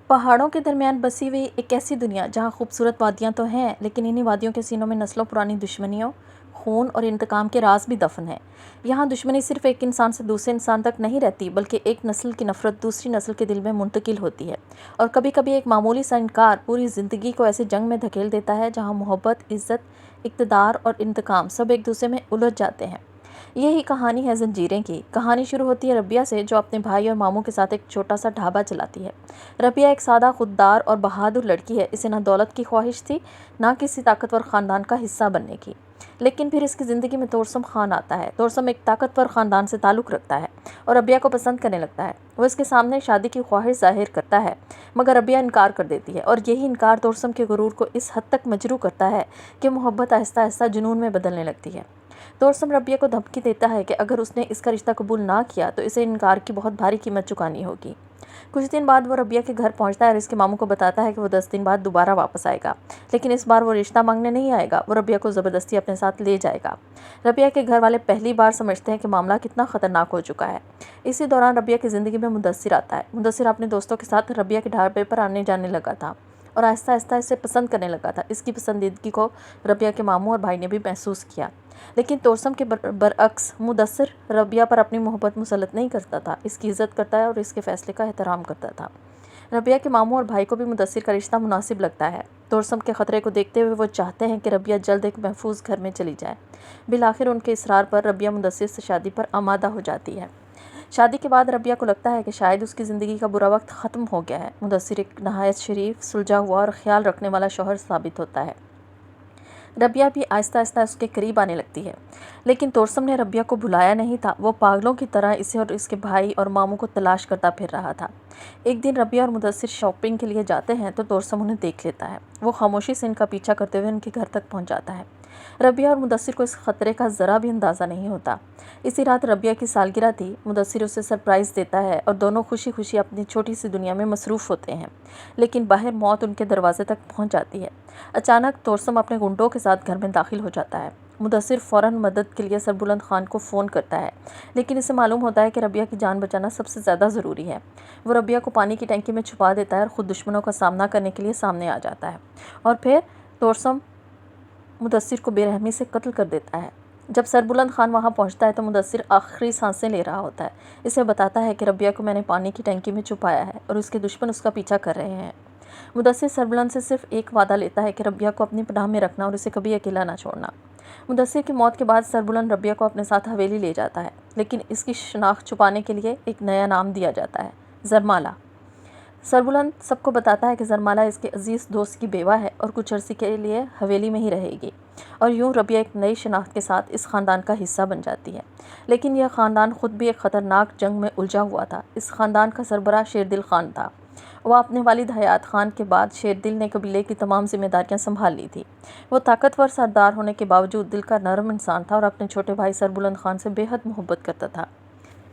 پہاڑوں کے درمیان بسی ہوئی ایک ایسی دنیا جہاں خوبصورت وادیاں تو ہیں، لیکن انہی وادیوں کے سینوں میں نسلوں پرانی دشمنیوں، خون اور انتقام کے راز بھی دفن ہیں۔ یہاں دشمنی صرف ایک انسان سے دوسرے انسان تک نہیں رہتی، بلکہ ایک نسل کی نفرت دوسری نسل کے دل میں منتقل ہوتی ہے، اور کبھی کبھی ایک معمولی سا انکار پوری زندگی کو ایسے جنگ میں دھکیل دیتا ہے جہاں محبت، عزت، اقتدار اور انتقام سب ایک دوسرے میں الجھ جاتے ہیں۔ یہی کہانی ہے زنجیریں کی۔ کہانی شروع ہوتی ہے ربیہ سے، جو اپنے بھائی اور ماموں کے ساتھ ایک چھوٹا سا ڈھابا چلاتی ہے۔ ربیہ ایک سادہ، خوددار اور بہادر لڑکی ہے۔ اسے نہ دولت کی خواہش تھی، نہ کسی طاقتور خاندان کا حصہ بننے کی۔ لیکن پھر اس کی زندگی میں توسم خان آتا ہے۔ توسم ایک طاقتور خاندان سے تعلق رکھتا ہے اور ربیہ کو پسند کرنے لگتا ہے۔ وہ اس کے سامنے شادی کی خواہش ظاہر کرتا ہے، مگر ربیہ انکار کر دیتی ہے، اور یہی انکار توسم کے غرور کو اس حد تک مجروح کرتا ہے کہ محبت آہستہ آہستہ جنون میں بدلنے لگتی ہے۔ توسم ربیہ کو دھمکی دیتا ہے کہ اگر اس نے اس کا رشتہ قبول نہ کیا تو اسے انکار کی بہت بھاری قیمت چکانی ہوگی۔ کچھ دن بعد وہ ربیہ کے گھر پہنچتا ہے اور اس کے ماموں کو بتاتا ہے کہ وہ 10 دن بعد دوبارہ واپس آئے گا، لیکن اس بار وہ رشتہ مانگنے نہیں آئے گا، وہ ربیہ کو زبردستی اپنے ساتھ لے جائے گا۔ ربیہ کے گھر والے پہلی بار سمجھتے ہیں کہ معاملہ کتنا خطرناک ہو چکا ہے۔ اسی دوران ربیہ کی زندگی میں مدثر آتا ہے۔ مدثر اپنے دوستوں کے ساتھ ربیہ کے ڈھابے پر آنے جانے لگا تھا اور آہستہ آہستہ اسے پسند کرنے لگا تھا۔ اس کی پسندیدگی کو ربیہ کے ماموں اور بھائی نے بھی محسوس کیا، لیکن توسم کے برعکس مدثر ربیہ پر اپنی محبت مسلط نہیں کرتا تھا، اس کی عزت کرتا ہے اور اس کے فیصلے کا احترام کرتا تھا۔ ربیہ کے ماموں اور بھائی کو بھی مدثر کا رشتہ مناسب لگتا ہے۔ توسم کے خطرے کو دیکھتے ہوئے وہ چاہتے ہیں کہ ربیہ جلد ایک محفوظ گھر میں چلی جائے۔ بالآخر ان کے اصرار پر ربیہ مدثر سے شادی پر آمادہ ہو جاتی ہے۔ شادی کے بعد ربیہ کو لگتا ہے کہ شاید اس کی زندگی کا برا وقت ختم ہو گیا ہے۔ مدثر ایک نہایت شریف، سلجھا ہوا اور خیال رکھنے والا شوہر ثابت ہوتا ہے۔ ربیہ بھی آہستہ آہستہ اس کے قریب آنے لگتی ہے، لیکن توسم نے ربیہ کو بھلایا نہیں تھا۔ وہ پاگلوں کی طرح اسے اور اس کے بھائی اور ماموں کو تلاش کرتا پھر رہا تھا۔ ایک دن ربیہ اور مدثر شاپنگ کے لیے جاتے ہیں تو توسم انہیں دیکھ لیتا ہے۔ وہ خاموشی سے ان کا پیچھا کرتے ہوئے ان کے گھر تک پہنچ جاتا ہے۔ ربیہ اور مدثر کو اس خطرے کا ذرا بھی اندازہ نہیں ہوتا۔ اسی رات ربیہ کی سالگرہ تھی۔ مدثر اسے سرپرائز دیتا ہے اور دونوں خوشی خوشی اپنی چھوٹی سی دنیا میں مصروف ہوتے ہیں، لیکن باہر موت ان کے دروازے تک پہنچ جاتی ہے۔ اچانک توسم اپنے گنڈوں کے ساتھ گھر میں داخل ہو جاتا ہے۔ مدثر فوراً مدد کے لیے سربلند خان کو فون کرتا ہے، لیکن اسے معلوم ہوتا ہے کہ ربیہ کی جان بچانا سب سے زیادہ ضروری ہے۔ وہ ربیہ کو پانی کی ٹینکی میں چھپا دیتا ہے اور خود دشمنوں کا سامنا کرنے کے لیے سامنے آ جاتا ہے، اور پھر توسم مدثر کو بے رحمی سے قتل کر دیتا ہے۔ جب سربلند خان وہاں پہنچتا ہے تو مدثر آخری سانسیں لے رہا ہوتا ہے۔ اسے بتاتا ہے کہ ربیہ کو میں نے پانی کی ٹینکی میں چھپایا ہے اور اس کے دشمن اس کا پیچھا کر رہے ہیں۔ مدثر سربلند سے صرف ایک وعدہ لیتا ہے کہ ربیہ کو اپنی پناہ میں رکھنا اور اسے کبھی اکیلا نہ چھوڑنا۔ مدثر کی موت کے بعد سربلند ربیہ کو اپنے ساتھ حویلی لے جاتا ہے، لیکن اس کی شناخت چھپانے کے لیے ایک نیا نام دیا جاتا ہے، زرمالہ۔ سربلند سب کو بتاتا ہے کہ زرمالہ اس کے عزیز دوست کی بیوہ ہے اور کچھ عرصے کے لیے حویلی میں ہی رہے گی، اور یوں ربیہ ایک نئی شناخت کے ساتھ اس خاندان کا حصہ بن جاتی ہے۔ لیکن یہ خاندان خود بھی ایک خطرناک جنگ میں الجھا ہوا تھا۔ اس خاندان کا سربراہ شیردل خان تھا۔ وہ اپنے والد حیات خان کے بعد شیردل نے قبیلے کی تمام ذمہ داریاں سنبھال لی تھی۔ وہ طاقتور سردار ہونے کے باوجود دل کا نرم انسان تھا اور اپنے چھوٹے بھائی سربلند خان سے بے حد محبت کرتا تھا۔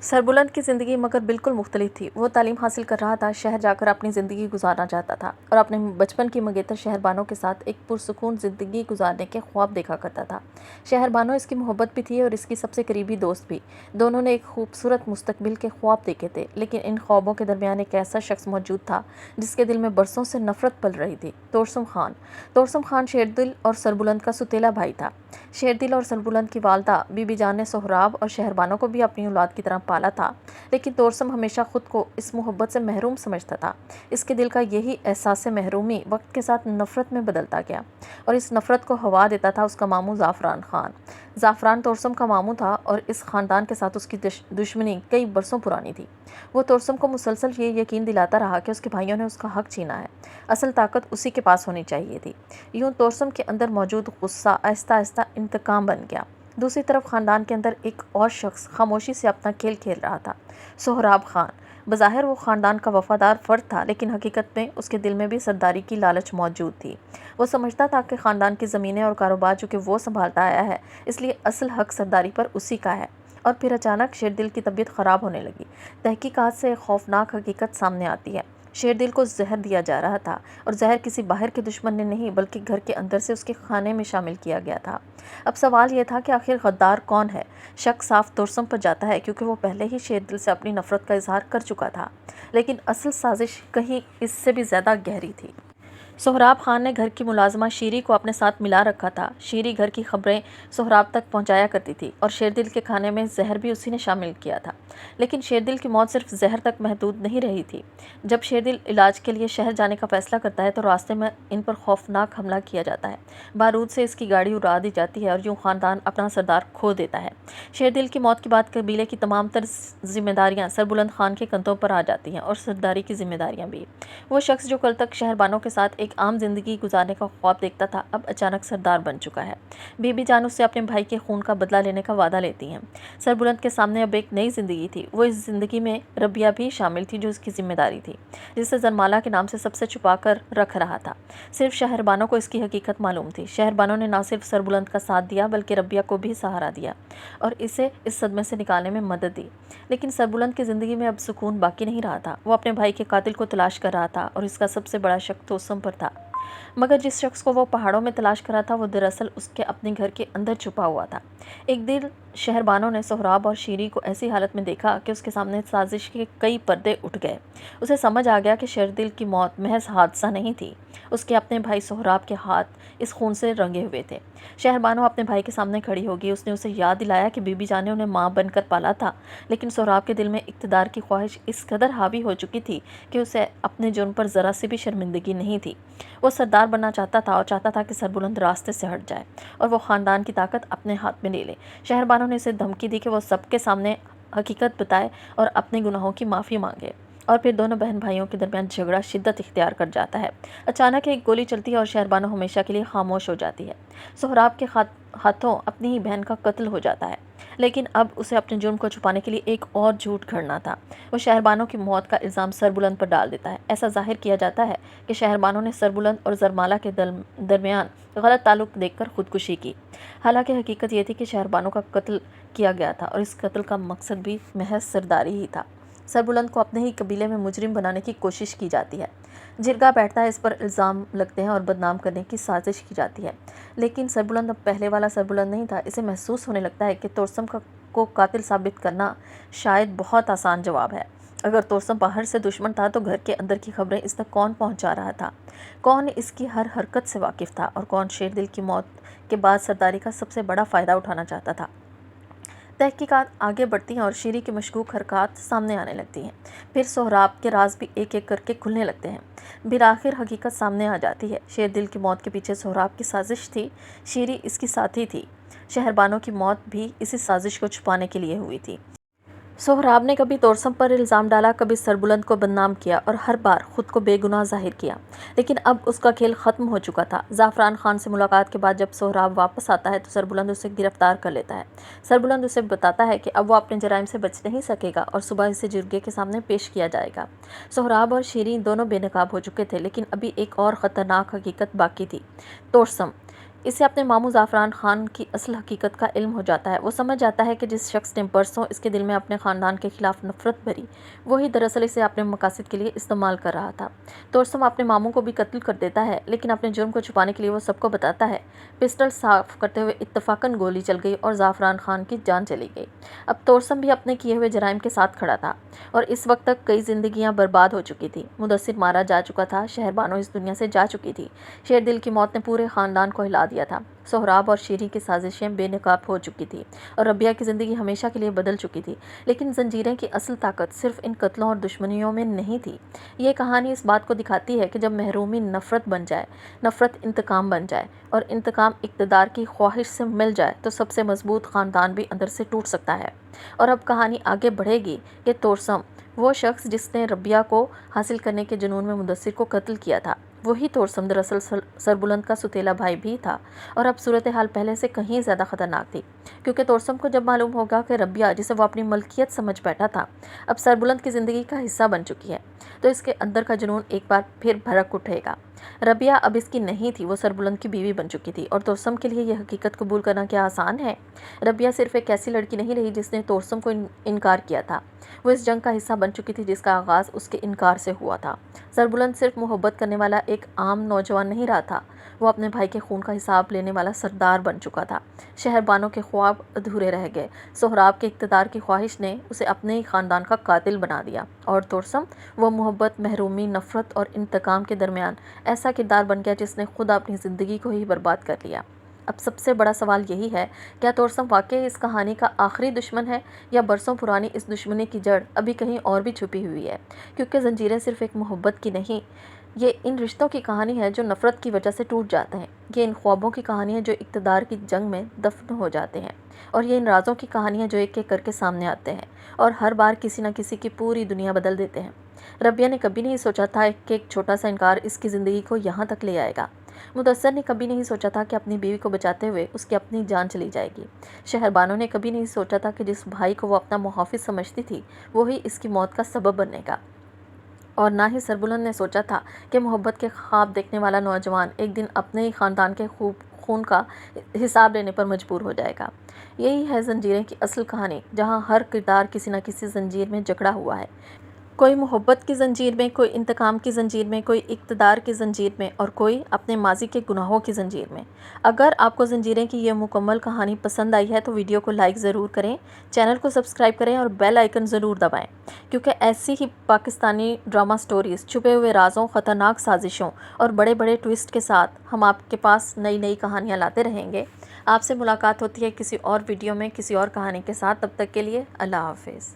سربلند کی زندگی مگر بالکل مختلف تھی۔ وہ تعلیم حاصل کر رہا تھا، شہر جا کر اپنی زندگی گزارنا چاہتا تھا اور اپنے بچپن کی منگیتر شہر بانو کے ساتھ ایک پرسکون زندگی گزارنے کے خواب دیکھا کرتا تھا۔ شہر بانو اس کی محبت بھی تھی اور اس کی سب سے قریبی دوست بھی۔ دونوں نے ایک خوبصورت مستقبل کے خواب دیکھے تھے، لیکن ان خوابوں کے درمیان ایک ایسا شخص موجود تھا جس کے دل میں برسوں سے نفرت پل رہی تھی، توسم خان۔ توسم خان شیردل اور سربلند کا سوتیلا بھائی تھا۔ شیردل اور سربلند کی والدہ بی بی جان نے سہراب اور شہر بانو کو بھی اپنی اولاد کی طرح پالا تھا، لیکن توسم ہمیشہ خود کو اس محبت سے محروم سمجھتا تھا۔ اس کے دل کا یہی احساس محرومی وقت کے ساتھ نفرت میں بدلتا گیا، اور اس نفرت کو ہوا دیتا تھا اس کا ماموں زعفران خان۔ زعفران توسم کا ماموں تھا اور اس خاندان کے ساتھ اس کی دشمنی کئی برسوں پرانی تھی۔ وہ توسم کو مسلسل یہ یقین دلاتا رہا کہ اس کے بھائیوں نے اس کا حق چھینا ہے، اصل طاقت اسی کے پاس ہونی چاہیے تھی۔ یوں توسم کے اندر موجود غصہ آہستہ آہستہ انتقام بن گیا۔ دوسری طرف خاندان کے اندر ایک اور شخص خاموشی سے اپنا کھیل کھیل رہا تھا، سہراب خان۔ بظاہر وہ خاندان کا وفادار فرد تھا، لیکن حقیقت میں اس کے دل میں بھی سرداری کی لالچ موجود تھی۔ وہ سمجھتا تھا کہ خاندان کی زمینیں اور کاروبار چونکہ وہ سنبھالتا آیا ہے، اس لیے اصل حق سرداری پر اسی کا ہے۔ اور پھر اچانک شیردل کی طبیعت خراب ہونے لگی۔ تحقیقات سے ایک خوفناک حقیقت سامنے آتی ہے۔ شیردل کو زہر دیا جا رہا تھا، اور زہر کسی باہر کے دشمن نے نہیں بلکہ گھر کے اندر سے اس کے کھانے میں شامل کیا گیا تھا۔ اب سوال یہ تھا کہ آخر غدار کون ہے؟ شک صاف تورسم پر جاتا ہے کیونکہ وہ پہلے ہی شیردل سے اپنی نفرت کا اظہار کر چکا تھا، لیکن اصل سازش کہیں اس سے بھی زیادہ گہری تھی۔ سہراب خان نے گھر کی ملازمہ شیری کو اپنے ساتھ ملا رکھا تھا۔ شیری گھر کی خبریں سہراب تک پہنچایا کرتی تھی اور شیردل کے کھانے میں زہر بھی اسی نے شامل کیا تھا۔ لیکن شیردل کی موت صرف زہر تک محدود نہیں رہی تھی۔ جب شیردل علاج کے لیے شہر جانے کا فیصلہ کرتا ہے تو راستے میں ان پر خوفناک حملہ کیا جاتا ہے۔ بارود سے اس کی گاڑی اڑا دی جاتی ہے اور یوں خاندان اپنا سردار کھو دیتا ہے۔ شیردل کی موت کے بعد قبیلے کی تمام تر ذمہ داریاں سربلند خان کے کندھوں پر آ جاتی ہیں، اور سرداری کی ذمہ داریاں بھی۔ وہ شخص جو کل تک شہربانوں کے ساتھ ایک عام زندگی گزارنے کا خواب دیکھتا تھا، اب اچانک سردار بن چکا ہے۔ بی بی جان اس سے اپنے بھائی کے خون کا بدلہ لینے کا وعدہ لیتی ہیں۔ سربلند کے سامنے اب ایک نئی زندگی تھی۔ وہ اس زندگی میں ربیہ بھی شامل تھی جو اس کی ذمہ داری تھی، جسے زرمالہ کے نام سے سب سے چھپا کر رکھ رہا تھا۔ صرف شہربانوں کو اس کی حقیقت معلوم تھی۔ شہربانوں نے نہ صرف سربلند کا ساتھ دیا بلکہ ربیہ کو بھی سہارا دیا اور اسے اس صدمے سے نکالنے میں مدد دی۔ لیکن سربلند کی زندگی میں اب سکون باقی نہیں رہا تھا۔ وہ اپنے بھائی کے قاتل کو تلاش کر رہا تھا اور اس کا سب سے بڑا شک توسم پر تھا، مگر جس شخص کو وہ پہاڑوں میں تلاش کر رہا تھا وہ دراصل اس کے اپنے گھر کے اندر چھپا ہوا تھا۔ ایک دن شہربانوں نے سہراب اور شیری کو ایسی حالت میں دیکھا کہ اس کے سامنے سازش کے کئی پردے اٹھ گئے۔ اسے سمجھ آ گیا کہ شیردل کی موت محض حادثہ نہیں تھی، اس کے اپنے بھائی سہراب کے ہاتھ اس خون سے رنگے ہوئے تھے۔ شہربانو اپنے بھائی کے سامنے کھڑی ہوگی۔ اس نے اسے یاد دلایا کہ بی بی جان نے انہیں ماں بن کر پالا تھا، لیکن سہراب کے دل میں اقتدار کی خواہش اس قدر حاوی ہو چکی تھی کہ اسے اپنے جرم پر ذرا سی بھی شرمندگی نہیں تھی۔ وہ سردار بننا چاہتا تھا اور چاہتا تھا کہ سربلند راستے سے ہٹ جائے اور وہ خاندان کی طاقت اپنے ہاتھ میں لے لے۔ شہربانو نے اسے دھمکی دی کہ وہ سب کے سامنے حقیقت بتائے اور اپنے گناہوں کی معافی مانگے، اور پھر دونوں بہن بھائیوں کے درمیان جھگڑا شدت اختیار کر جاتا ہے۔ اچانک ایک گولی چلتی ہے اور شہربانو ہمیشہ کے لیے خاموش ہو جاتی ہے۔ سہراب کے ہاتھوں اپنی ہی بہن کا قتل ہو جاتا ہے، لیکن اب اسے اپنے جرم کو چھپانے کے لیے ایک اور جھوٹ گھڑنا تھا۔ وہ شہربانو کی موت کا الزام سربلند پر ڈال دیتا ہے۔ ایسا ظاہر کیا جاتا ہے کہ شہربانو نے سربلند اور زرمالہ کے درمیان غلط تعلق دیکھ کر خودکشی کی، حالانکہ حقیقت یہ تھی کہ شہربانو کا قتل کیا گیا تھا اور اس قتل کا مقصد بھی محض سرداری ہی تھا۔ سربلند کو اپنے ہی قبیلے میں مجرم بنانے کی کوشش کی جاتی ہے، جرگہ بیٹھتا ہے، اس پر الزام لگتے ہیں اور بدنام کرنے کی سازش کی جاتی ہے۔ لیکن سربلند اب پہلے والا سربلند نہیں تھا۔ اسے محسوس ہونے لگتا ہے کہ توسم کو قاتل ثابت کرنا شاید بہت آسان جواب ہے۔ اگر توسم باہر سے دشمن تھا تو گھر کے اندر کی خبریں اس تک کون پہنچا رہا تھا؟ کون اس کی ہر حرکت سے واقف تھا اور کون شیردل کی موت کے بعد سرداری کا سب سے بڑا فائدہ اٹھانا چاہتا تھا؟ تحقیقات آگے بڑھتی ہیں اور شیری کی مشکوک حرکات سامنے آنے لگتی ہیں۔ پھر سہراب کے راز بھی ایک ایک کر کے کھلنے لگتے ہیں۔ بالآخر حقیقت سامنے آ جاتی ہے۔ شیردل کی موت کے پیچھے سہراب کی سازش تھی، شیری اس کی ساتھی تھی۔ شہربانو کی موت بھی اسی سازش کو چھپانے کے لیے ہوئی تھی۔ سہراب نے کبھی توسم پر الزام ڈالا، کبھی سربلند کو بدنام کیا اور ہر بار خود کو بے گناہ ظاہر کیا، لیکن اب اس کا کھیل ختم ہو چکا تھا۔ زعفران خان سے ملاقات کے بعد جب سہراب واپس آتا ہے تو سربلند اسے گرفتار کر لیتا ہے۔ سربلند اسے بتاتا ہے کہ اب وہ اپنے جرائم سے بچ نہیں سکے گا اور صبح اسے جرگے کے سامنے پیش کیا جائے گا۔ سہراب اور شیری دونوں بے نقاب ہو چکے تھے، لیکن ابھی ایک اور خطرناک حقیقت باقی تھی، توسم۔ اسے اپنے ماموں زعفران خان کی اصل حقیقت کا علم ہو جاتا ہے۔ وہ سمجھ جاتا ہے کہ جس شخص نے برسوں اس کے دل میں اپنے خاندان کے خلاف نفرت بھری، وہی دراصل اسے اپنے مقاصد کے لیے استعمال کر رہا تھا۔ توسم اپنے ماموں کو بھی قتل کر دیتا ہے، لیکن اپنے جرم کو چھپانے کے لیے وہ سب کو بتاتا ہے۔ پسٹل صاف کرتے ہوئے اتفاقاً گولی چل گئی اور زعفران خان کی جان چلی گئی۔ اب توسم بھی اپنے کیے ہوئے جرائم کے ساتھ کھڑا تھا اور اس وقت تک کئی زندگیاں برباد ہو چکی تھیں۔ مدثر مارا جا چکا تھا، شہربانو اس دنیا سے جا چکی تھی، شیردل کی موت نے پورے خاندان کو ہلا دیا تھا، سہراب اور شیری کی سازشیں بے نقاب ہو چکی تھی اور ربیہ کی زندگی ہمیشہ کے لیے بدل چکی تھی۔ لیکن زنجیریں کی اصل طاقت صرف ان قتلوں اور دشمنیوں میں نہیں تھی۔ یہ کہانی اس بات کو دکھاتی ہے کہ جب محرومی نفرت بن جائے، نفرت انتقام بن جائے اور انتقام اقتدار کی خواہش سے مل جائے تو سب سے مضبوط خاندان بھی اندر سے ٹوٹ سکتا ہے۔ اور اب کہانی آگے بڑھے گی کہ توسم، وہ شخص جس نے ربیہ کو حاصل کرنے کے جنون میں مدثر کو قتل کیا تھا، وہی توسم دراصل سربلند کا ستیلا بھائی بھی تھا، اور اب صورتحال پہلے سے کہیں زیادہ خطرناک تھی۔ کیونکہ توسم کو جب معلوم ہوگا کہ ربیہ، جسے وہ اپنی ملکیت سمجھ بیٹھا تھا، اب سربلند کی زندگی کا حصہ بن چکی ہے، تو اس کے اندر کا جنون ایک بار پھر بھڑک اٹھے گا۔ ربیہ اب اس کی نہیں تھی، وہ سربلند کی بیوی بن چکی تھی، اور توسم کے لیے یہ حقیقت قبول کرنا کیا آسان ہے؟ ربیہ صرف ایک ایسی لڑکی نہیں رہی جس نے توسم کو انکار کیا تھا، وہ اس جنگ کا حصہ بن چکی تھی جس کا آغاز اس کے انکار سے ہوا تھا۔ سربلند صرف محبت کرنے والا ایک عام نوجوان نہیں رہا تھا، وہ اپنے بھائی کے خون کا حساب لینے والا سردار بن چکا تھا۔ شہربانوں کے خواب ادھورے رہ گئے، سہراب کے اقتدار کی خواہش نے اسے اپنے ہی خاندان کا قاتل بنا دیا، اور توسم وہ محبت، محرومی، نفرت اور انتقام کے درمیان ایسا کردار بن گیا جس نے خود اپنی زندگی کو ہی برباد کر لیا۔ اب سب سے بڑا سوال یہی ہے، کیا توسم واقعی اس کہانی کا آخری دشمن ہے، یا برسوں پرانی اس دشمنی کی جڑ ابھی کہیں اور بھی چھپی ہوئی ہے؟ کیونکہ زنجیریں صرف ایک محبت کی نہیں، یہ ان رشتوں کی کہانی ہے جو نفرت کی وجہ سے ٹوٹ جاتے ہیں، یہ ان خوابوں کی کہانی ہے جو اقتدار کی جنگ میں دفن ہو جاتے ہیں، اور یہ ان رازوں کی کہانی ہے جو ایک ایک کر کے سامنے آتے ہیں اور ہر بار کسی نہ کسی کی پوری دنیا بدل دیتے ہیں۔ ربیہ نے کبھی نہیں سوچا تھا کہ ایک چھوٹا سا انکار اس کی زندگی کو یہاں تک لے آئے گا۔ مدثر نے کبھی نہیں سوچا تھا کہ اپنی بیوی کو بچاتے ہوئے اس کی اپنی جان چلی جائے گی۔ شہربانوں نے کبھی نہیں سوچا تھا کہ جس بھائی کو وہ اپنا محافظ سمجھتی تھی، وہی اس کی موت کا سبب بنے گا۔ اور نہ ہی سربلند نے سوچا تھا کہ محبت کے خواب دیکھنے والا نوجوان ایک دن اپنے ہی خاندان کے خون کا حساب لینے پر مجبور ہو جائے گا۔ یہی ہے زنجیریں کی اصل کہانی، جہاں ہر کردار کسی نہ کسی زنجیر میں جکڑا ہوا ہے، کوئی محبت کی زنجیر میں، کوئی انتقام کی زنجیر میں، کوئی اقتدار کی زنجیر میں، اور کوئی اپنے ماضی کے گناہوں کی زنجیر میں۔ اگر آپ کو زنجیریں کی یہ مکمل کہانی پسند آئی ہے تو ویڈیو کو لائک ضرور کریں، چینل کو سبسکرائب کریں اور بیل آئیکن ضرور دبائیں، کیونکہ ایسی ہی پاکستانی ڈرامہ سٹوریز، چھپے ہوئے رازوں، خطرناک سازشوں اور بڑے بڑے ٹویسٹ کے ساتھ ہم آپ کے پاس نئی نئی کہانیاں لاتے رہیں گے۔ آپ سے ملاقات ہوتی ہے کسی اور ویڈیو میں کسی اور کہانی کے ساتھ، تب تک کے لیے اللہ حافظ۔